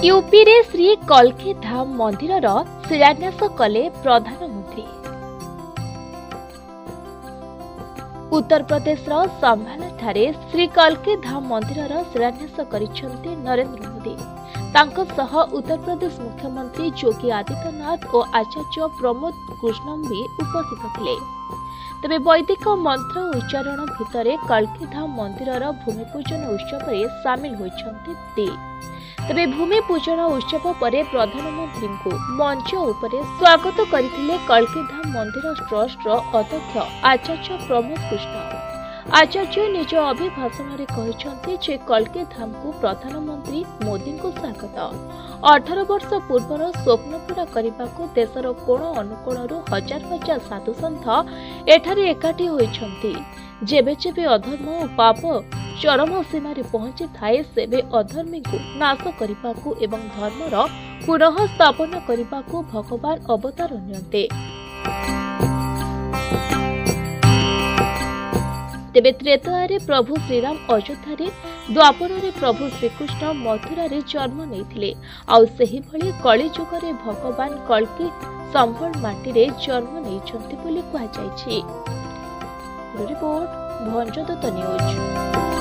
UP रे श्री कल्की धाम मंदिर शिलान्यास कले प्रधानमंत्री। उत्तर प्रदेश संभाला ठारे श्री कल्की धाम मंदिर शिलान्यास करिसेंती नरेंद्र मोदी। तांको सह उत्तर प्रदेश मुख्यमंत्री योगी आदित्यनाथ और आचार्य प्रमोद कृष्णम भी उपस्थित थिले। तेबे वैदिक मंत्र उच्चारण भितर कल्की धाम मंदिर भूमि पूजन उत्सव में सामिल होइछंती। तेबे भूमि पूजन उत्सव पर प्रधानमंत्री को मंच उपरे स्वागत करथिले कल्की धाम मंदिर ट्रस्ट अध्यक्ष आचार्य प्रमोद कृष्ण। आचार्य निज अभिभाषण में कहते जे कल्की धाम को प्रधानमंत्री मोदी को स्वागत। 18 वर्ष पूर्वर स्वप्न पूरा करने को देशर कोण अनुकोणरू हजार हजार साधु सन्थ एठारे एकाठी होइछंती। जेबे जेबे अधर्म और पाप चरम सीमा पहुंची थाए सेबे अधर्मी को नाश करने को एवं धर्मर पुनः स्थापना करने को भगवान अवतार नियंते। तेबे त्रेतारे प्रभु श्रीराम अयोध्या रे, द्वापर रे प्रभु श्रीकृष्ण मथुरा रे जन्म नेइथिले। आउ सेही भली कली जुग रे भगवान कल्की संबल माटी रे जन्म नेइछंती बोली कुहा जायछि। Report भंजदत्त news.